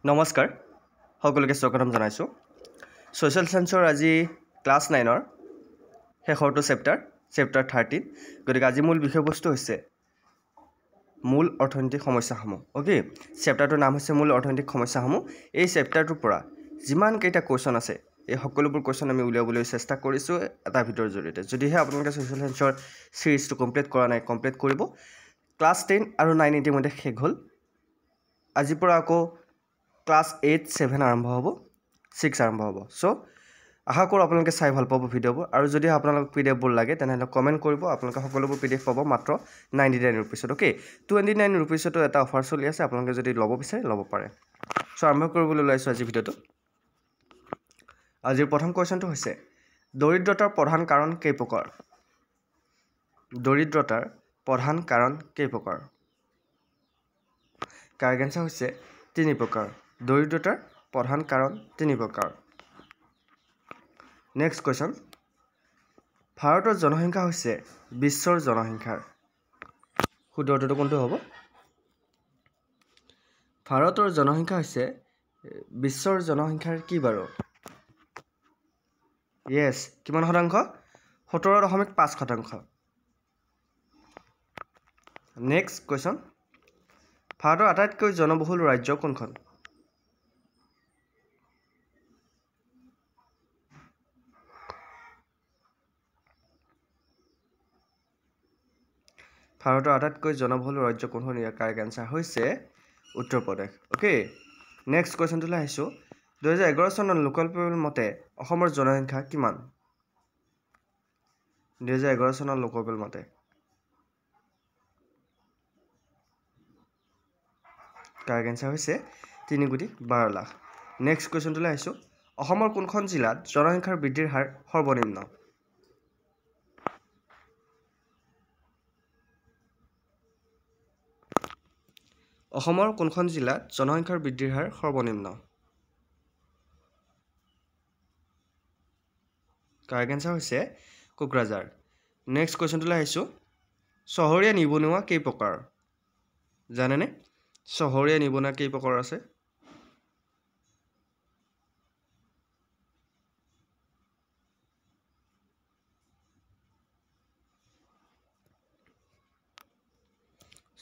নমস্কাৰ সকলোকে স্বাগতম জনাইছোঁ সোশ্যাল সায়েন্সৰ আজি ক্লাছ 9ৰ শেষৰটো চেপ্টাৰ 13 গতিকে আজি মূল বিষয়বস্তু হৈছে মূল অৰ্থনৈতিক সমস্যাসমূহ ওকে চেপ্টাৰটোৰ নাম হৈছে মূল অৰ্থনৈতিক সমস্যাসমূহ এই চেপ্টাৰটোৰ পৰা যিমান কেইটা কোৱেশ্চন আছে এই সকলোবোৰ কোৱেশ্চন আমি উলিয়াবলৈ চেষ্টা কৰিছোঁ এটা ভিডিঅ'ৰ জৰিয়তে যদিহে আপোনালোকে সোশ্যাল সায়েন্সৰ সিৰিজটো কমপ্লিট কৰা নাই কমপ্লিট কৰিব ক্লাছ 10 আৰু 9 ইতিমধ্যে শেষ হ'ল আজিৰ পৰা আকৌ ক্লাছ 8 7 আৰম্ভ হ'ব 6 আৰম্ভ হ'ব সো আশা কৰোঁ আপোনালোকে চাই ভাল পাব ভিডিঅ'বোৰ আৰু যদি আপোনালোক পিডিএফবোৰ লাগে তেনেহ'লে কমেণ্ট কৰিব আপোনালোকে সকলোবোৰ পিডিএফ পাব মাত্ৰ 99 ৰুপিছত ওকে 29 ৰুপিছতো এটা অফাৰ চলি আছে আপোনালোকে যদি ল'ব বিচাৰে ল'ব পাৰে সো আৰম্ভ কৰিবলৈ ওলাইছোঁ আজি ভিডিঅ'টো আজিৰ প্ৰথম কোৱেশ্চনটো হৈছে দৰিদ্ৰতাৰ প্ৰধান কাৰণ কেই প্ৰকাৰ দৰিদ্ৰতাৰ প্ৰধান কাৰণ কেই প্ৰকাৰ কাৰেক্ট আনসাৰ হৈছে 3 প্ৰকাৰ দৰিদ্ৰতাৰ প্ৰধান কাৰণ 3 প্ৰকাৰ নেক্সট কোৱেশ্চন ভাৰতৰ জনসংখ্যা হৈছে বিশ্বৰ জনসংখ্যাৰ শুদ্ধ উত্তৰটো কোনটো হ'ব ভাৰতৰ জনসংখ্যা হৈছে বিশ্বৰ জনসংখ্যাৰ কি বাৰু ইয়েছ কিমান শতাংশ 17.5% নেক্সট কোৱেশ্চন ভাৰতৰ আটাইতকৈ জনবহুল ৰাজ্য কোনখন ভাৰতৰ আটাইতকৈ জনবহুল ৰাজ্য কোনখন ইয়াৰ কাৰেক্ট আনসাৰ হৈছে উত্তৰ প্ৰদেশ ওকে নেক্সট কোৱেশ্চনটোলৈ আহিছোঁ 2011 চনৰ লোকেল পোল মতে অসমৰ জনসংখ্যা কিমান 2011 চনৰ লোকেল পোল মতে কাৰেক্ট আনসাৰ হৈছে 3,12 লাখ নেক্সট কোৱেশ্চনটোলৈ আহিছোঁ অসমৰ কোনখন জিলাত জনসংখ্যাৰ বৃদ্ধিৰ হাৰ সৰ্বনিম্ন অসমৰ কোনখন জিলাত জনসংখ্যাৰ বৃদ্ধিৰ হাৰ সৰ্বনিম্ন কাৰেক্ট আনসাৰ হৈছে কোকৰাঝাৰ নেক্সট কোৱেশ্চনটোলৈ আহিছোঁ চহৰীয়া নিবনুৱা কেই প্ৰকাৰ জানেনে চহৰীয়া নিবনুৱা কেই প্ৰকাৰ আছে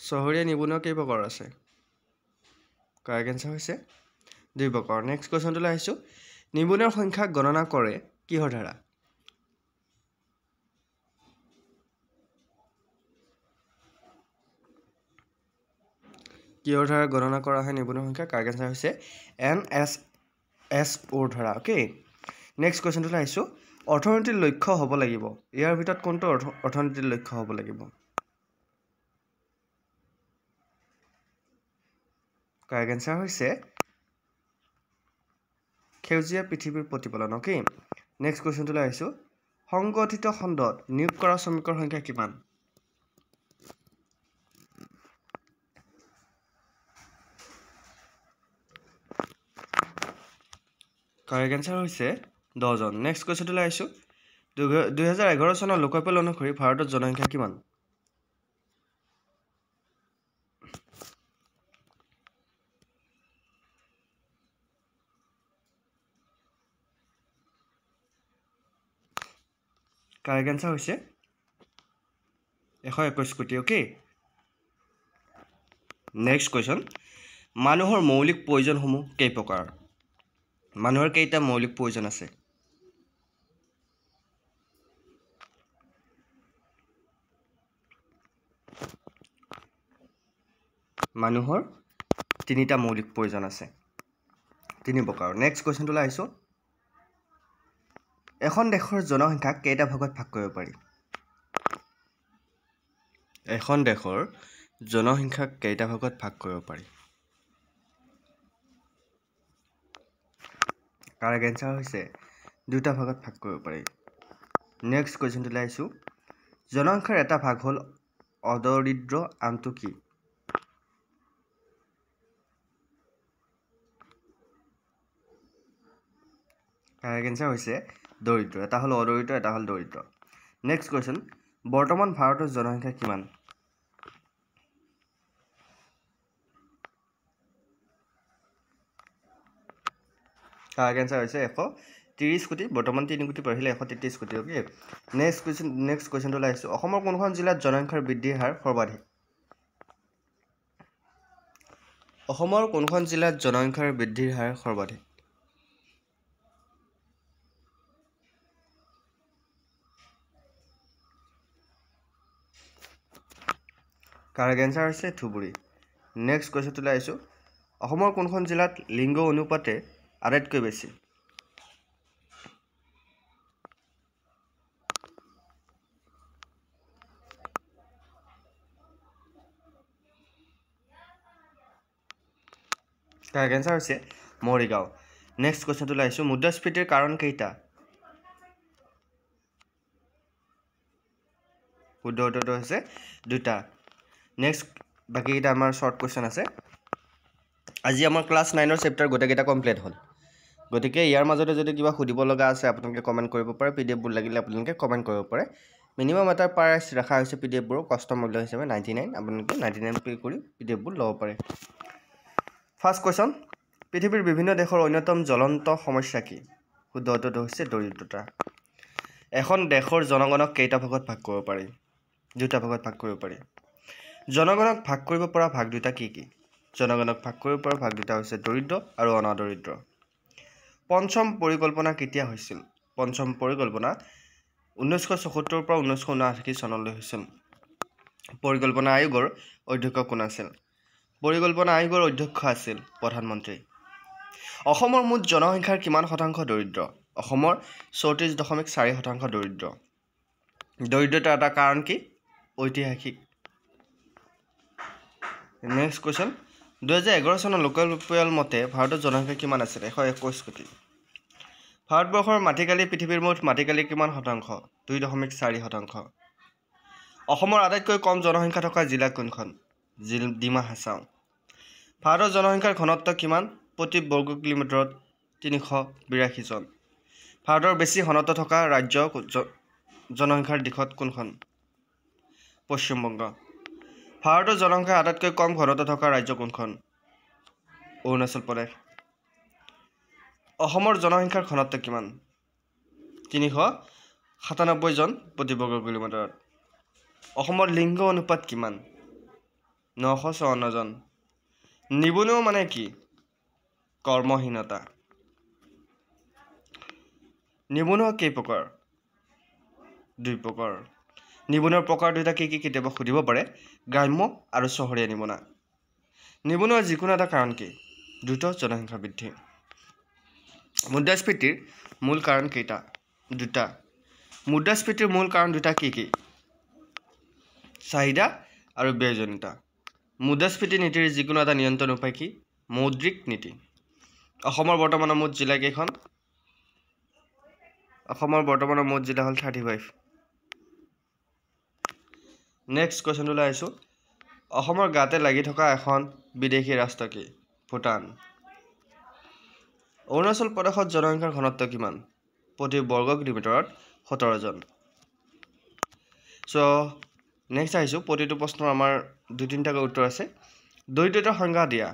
চহৰীয়া নিবনুৱা কেই প্ৰকাৰ আছে কাৰেক্ট আনসাৰ হৈছে 2 প্ৰকাৰ নেক্সট কোৱেশ্চনটোলৈ আহিছোঁ নিবনুৱাৰ সংখ্যা গণনা কৰে কিহৰ দ্বাৰা কিহৰ দ্বাৰা গণনা কৰা হয় নিবনুৱাৰ সংখ্যা কাৰেক্ট আনসাৰ হৈছে NSSOৰ দ্বাৰা ওকে নেক্সট কোৱেশ্চনটোলৈ আহিছোঁ অৰ্থনীতিৰ লক্ষ্য হ'ব লাগিব ইয়াৰ ভিতৰত কোনটো অৰ্থনীতিৰ লক্ষ্য হ'ব লাগিব কাৰেক্ট আনসাৰ হৈছে সেউজীয়া পৃথিৱীৰ প্ৰতিপালন ওকে নেক্সট কোৱেশ্চনটোলৈ আহিছোঁ সংগঠিত খণ্ডত নিয়োগ কৰা শ্ৰমিকৰ সংখ্যা কিমান কাৰেক্ট আনসাৰ হৈছে 10 জন নেক্সট কোৱেশ্চনটোলৈ আহিছোঁ 2011 চনৰ লোকেল পোল অনুসৰি ভাৰতৰ জনসংখ্যা কিমান কাৰেক্ট আনসাৰ হৈছে 121 কোটি ওকে নেক্সট কোৱেশ্চন মানুহৰ মৌলিক প্ৰয়োজনসমূহ কেই প্ৰকাৰ মানুহৰ কেইটা মৌলিক প্ৰয়োজন আছে মানুহৰ 3টা মৌলিক প্ৰয়োজন আছে 3 প্ৰকাৰ নেক্সট কোৱেশ্চনটোলৈ আহিছোঁ এখন দেশৰ জনসংখ্যা কেইটা ভাগত ভাগ কৰিব পাৰি এখন দেশৰ জনসংখ্যা কেইটা ভাগত ভাগ কৰিব পাৰি কাৰেক্ট আনসাৰ হৈছে 2টা ভাগত ভাগ কৰিব পাৰি নেক্সট কোৱেশ্চনটোলৈ আহিছোঁ জনসংখ্যাৰ এটা ভাগ হ'ল অদৰিদ্ৰ আনটো কি কাৰেক্ট আনসাৰ হৈছে দৰিদ্ৰ এটা হ'ল অদৰিদ্ৰ এটা হ'ল দৰিদ্ৰ নেক্সট কোৱেশ্চন বৰ্তমান ভাৰতৰ জনসংখ্যা কিমান কাৰেক্ট এনচাৰ হৈছে 130 কোটি বৰ্তমান 3 কোটি পৰিলে 133 কোটি অ'কে নেক্সট কুৱেশ্যনটো লাইছো অসমৰ কোনখন জিলাত জনসংখ্যাৰ বৃদ্ধিৰ হাৰ সৰ্বাধিক অসমৰ কোনখন জিলাত জনসংখ্যাৰ বৃদ্ধিৰ হাৰ সৰ্বাধিক কাৰেক্ট এনচাৰ হৈছে ধুবুৰী নেক্সট কুৱেশ্যনটো লাইছো অসমৰ কোনখন জিলাত লিংগ অনুপাতে আটাইতকৈ বেছি কাৰেক্ট এনচাৰ হৈছে মৰিগাঁও নেক্সট কুৱেশ্যনটো লাইছো মুদ্ৰাস্ফীতিৰ কাৰণ কেইটা শুদ্ধ উত্তৰটো হৈছে দুটা নেক্সট বাকিকেইটা আমাৰ শৰ্ট কুৱেশ্যন আছে আজি আমাৰ ক্লাছ 9ৰ চেপ্টাৰ গোটেইকেইটা কমপ্লিট হ'ল গতিকে ইয়াৰ মাজতে যদি কিবা সুধিব লগা আছে আপোনালোকে কমেণ্ট কৰিব পাৰে পিডিএফবোৰ লাগিলে আপোনালোকে কমেণ্ট কৰিব পাৰে মিনিমাম এটা প্ৰাইচ ৰাখা হৈছে পিডিএফবোৰৰ কষ্ট মূল্য হিচাপে 99 আপোনালোকে 99 পে কৰি পিডিএফবোৰ ল'ব পাৰে ফাৰ্ষ্ট কুৱেশ্যন পৃথিৱীৰ বিভিন্ন দেশৰ অন্যতম জ্বলন্ত সমস্যা কি শুদ্ধ উত্তৰটো হৈছে দৰিদ্ৰতা এখন দেশৰ জনগণক কেইটা ভাগত ভাগ কৰিব পাৰি দুটা ভাগত ভাগ কৰিব পাৰি জনগণক ভাগ কৰিব পৰা ভাগ দুটা কি কি জনগণক ভাগ কৰিব পৰা ভাগ দুটা হৈছে দৰিদ্ৰ আৰু অনাদৰিদ্ৰ পঞ্চম পৰিকল্পনা কেতিয়া হৈছিল পঞ্চম পৰিকল্পনা 1974 পৰা 1979 চনলৈ হৈছিল পৰিকল্পনা আয়োগৰ অধ্যক্ষ কোন আছিল পৰিকল্পনা আয়োগৰ অধ্যক্ষ আছিল প্ৰধানমন্ত্ৰী অসমৰ মুঠ জনসংখ্যাৰ কিমান শতাংশ দৰিদ্ৰ অসমৰ 34.4% দৰিদ্ৰ দৰিদ্ৰতাৰ এটা কাৰণ কি ঐতিহাসিক নেক্সট কুৱেশ্যন 2011 চনৰ লোকেল পৰিয়াল মতে ভাৰতৰ জনসংখ্যা কিমান আছিল 121 কোটি ভাৰতবৰ্ষৰ মাটিকালি পৃথিৱীৰ মুঠ মাটিকালি কিমান শতাংশ 2.4% অসমৰ আটাইতকৈ কম জনসংখ্যা থকা জিলা কোনখন ডিমা হাছাও ভাৰতৰ জনসংখ্যাৰ ঘনত্ব কিমান প্ৰতি বৰ্গ কিলোমিটাৰত 382 জন ভাৰতৰ বেছি ঘনত্ব থকা ৰাজ্য জনসংখ্যাৰ দিশত কোনখন পশ্চিম বংগ ভাৰতৰ জনসংখ্যা আটাইতকৈ কম ঘনত্ব থকা ৰাজ্য কোনখন অৰুণাচল প্ৰদেশ অসমৰ জনসংখ্যাৰ ঘনত্ব কিমান 397 জন প্ৰতি বৰ্গ কিলোমিটাৰত অসমৰ লিংগ অনুপাত কিমান 954 জন নিবনুৱা মানে কি কৰ্মহীনতা নিবনুৱা কেই প্ৰকাৰ দুই প্ৰকাৰ নিবনুৱাৰ প্ৰকাৰ দুটা কি কেতিয়াবা সুধিব পাৰে গ্ৰাম্য আৰু চহৰীয়া নিবনুৱা নিবনুৱাৰ যিকোনো এটা কাৰণ কি দ্ৰুত জনসংখ্যা বৃদ্ধি মুদ্ৰাস্ফীতিৰ মূল কাৰণ কেইটা দুটা মুদ্ৰাস্ফীতিৰ মূল কাৰণ দুটা কি চাহিদা আৰু ব্যয়জনিত মুদ্ৰাস্ফীতি নীতিৰ যিকোনো এটা নিয়ন্ত্ৰণ উপায় কি মৌদ্ৰিক নীতি অসমৰ বৰ্তমানৰ মুঠ জিলা কেইখন অসমৰ বৰ্তমানৰ মুঠ জিলা হ'ল 35 নেক্সট কুৱেশ্যনলৈ আহিছোঁ অসমৰ গাতে লাগি থকা এখন বিদেশী ৰাষ্ট্ৰ কি ভূটান অৰুণাচল প্ৰদেশত জনসংখ্যাৰ ঘনত্ব কিমান প্ৰতি বৰ্গ কিলোমিটাৰত 17 জন নেক্সট আহিছোঁ প্ৰতিটো প্ৰশ্নৰ আমাৰ 2-3টাকৈ উত্তৰ আছে দৰিদ্ৰতাৰ সংজ্ঞা দিয়া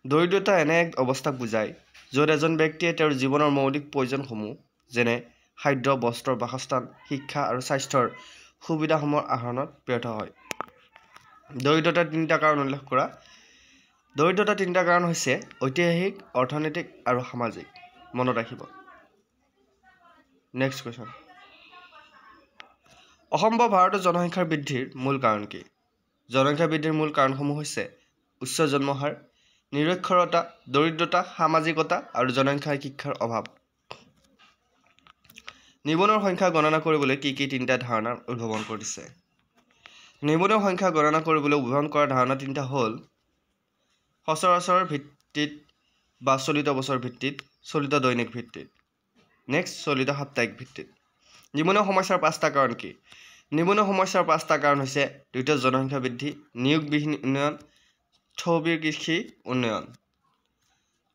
দৰিদ্ৰতা এনে এক অৱস্থাক বুজায় য'ত এজন ব্যক্তিয়ে তেওঁৰ জীৱনৰ মৌলিক প্ৰয়োজনসমূহ যেনে খাদ্য বস্ত্ৰ বাসস্থান শিক্ষা আৰু স্বাস্থ্যৰ সুবিধাসমূহ আহৰণত ব্যৰ্থ হয় দৰিদ্ৰতাৰ 3টা কাৰণ উল্লেখ কৰা দৰিদ্ৰতাৰ 3টা কাৰণ হৈছে ঐতিহাসিক অৰ্থনৈতিক আৰু সামাজিক মনত ৰাখিব নেক্সট কুৱেশ্যন অসম বা ভাৰতৰ জনসংখ্যাৰ বৃদ্ধিৰ মূল কাৰণ কি জনসংখ্যা বৃদ্ধিৰ মূল কাৰণসমূহ হৈছে উচ্চ জন্মহাৰ নিৰক্ষৰতা দৰিদ্ৰতা সামাজিকতা আৰু জনসংখ্যাৰ শিক্ষাৰ অভাৱ নিবনুৱাৰ সংখ্যা গণনা কৰিবলৈ কি 3টা ধাৰণা উদ্ভাৱন কৰিছে নিবনুৱাৰ সংখ্যা গণনা কৰিবলৈ উদ্ভাৱন কৰা ধাৰণা 3টা হ'ল সচৰাচৰ ভিত্তিত বা চলিত বছৰ ভিত্তিত চলিত দৈনিক ভিত্তিত নেক্সট চলিত সাপ্তাহিক ভিত্তিত নিবনুৱা সমস্যাৰ 5টা কাৰণ কি নিবনুৱা সমস্যাৰ 5টা কাৰণ হৈছে দ্ৰুত জনসংখ্যা বৃদ্ধি নিয়োগবিহীন উন্নয়ন স্থবিৰ কৃষি উন্নয়ন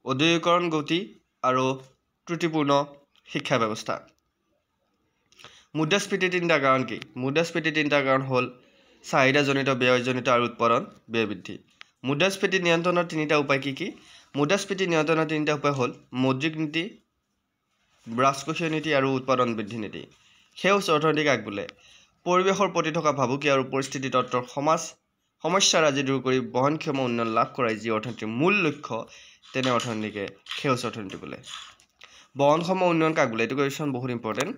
ঔদ্যোগিকৰণ গতি আৰু ত্ৰুটিপূৰ্ণ শিক্ষা ব্যৱস্থা মুদ্ৰাস্ফীতিৰ 3টা কাৰণ কি মুদ্ৰাস্ফীতিৰ 3টা কাৰণ হ'ল চাহিদাজনিত ব্যয়জনিত আৰু উৎপাদন ব্যয় বৃদ্ধি মুদ্ৰাস্ফীতি নিয়ন্ত্ৰণৰ 3টা উপায় কি মুদ্ৰাস্ফীতি নিয়ন্ত্ৰণৰ তিনিটা উপায় হ'ল মৌদ্ৰিক নীতি, ৰাজকোষীয় নীতি আৰু উৎপাদন বৃদ্ধি নীতি। সেউজ অৰ্থনৈতিক আগ বোলে পৰিৱেশৰ প্ৰতি থকা ভাবুকি আৰু পৰিস্থিতি তত্ত্বৰ সমস্যাৰাজি দূৰ কৰি বহনক্ষম উন্নয়ন লাভ কৰাই যি অৰ্থনীতিৰ মূল লক্ষ্য, তেনে অৰ্থনীতিকে সেউজ অৰ্থনীতি বোলে। বহনক্ষম উন্নয়ন কাক বোলে? এইটো কুৱেশ্যন বহুত ইম্পৰ্টেণ্ট।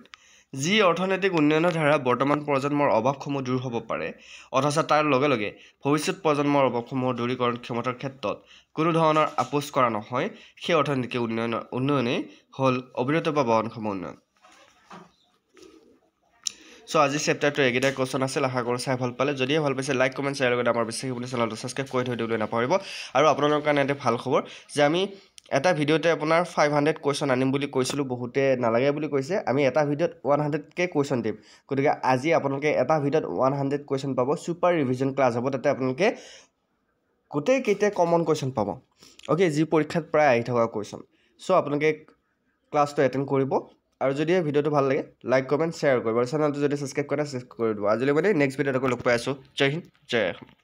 যি অৰ্থনৈতিক উন্নয়নৰ ধাৰা বৰ্তমান প্ৰজন্মৰ অভাৱসমূহ দূৰ হ'ব পাৰে, অথচ তাৰ লগে লগে ভৱিষ্যত প্ৰজন্মৰ অভাৱসমূহৰ দূৰীকৰণ ক্ষমতাৰ ক্ষেত্ৰত কোনো ধৰণৰ আপোচ কৰা নহয়, সেই অৰ্থনীতিকে উন্নয়নেই হ'ল অবিৰত বা বহনক্ষম উন্নয়ন। চ' আজি চেপ্টাৰটো এইকেইটা কুৱেশ্যন আছিল। আশা কৰোঁ চাই ভাল পালে। যদিহে ভাল পাইছে লাইক কমেণ্ট শ্বেয়াৰ লগতে আমাৰ বিশ্বাসী বুলি চেনেলটো ছাবস্ক্ৰাইব কৰি থৈ দিবলৈ নাপাহৰিব। আৰু আপোনালোকৰ কাৰণে এটা ভাল খবৰ যে আমি এটা ভিডিঅ'তে আপোনাৰ 500 কুৱেশ্যন আনিম বুলি কৈছিলোঁ, বহুতে নালাগে বুলি কৈছে। আমি এটা ভিডিঅ'ত 100কে কুৱেশ্যন দিম। গতিকে আজি আপোনালোকে এটা ভিডিঅ'ত 100 কুৱেশ্যন পাব। ছুপাৰ ৰিভিজন ক্লাছ হ'ব। তাতে আপোনালোকে গোটেইকেইটা কমন কুৱেশ্যন পাব। অ'কে, যি পৰীক্ষাত প্ৰায় আহি থকা কুৱেশ্যন। চ' আপোনালোকে ক্লাছটো এটেণ্ড কৰিব। আৰু যদিহে ভিডিঅ'টো ভাল লাগে লাইক কমেণ্ট শ্বেয়াৰ কৰিব। আৰু চেনেলটো যদি ছাবস্ক্ৰাইব কৰা ছাবস্ক্ৰাইব কৰি দিব। আজিলৈ মানে নেক্সট ভিডিঅ'ত আকৌ লগ পাই আছোঁ। জয় হিন্দ, জয় অসম।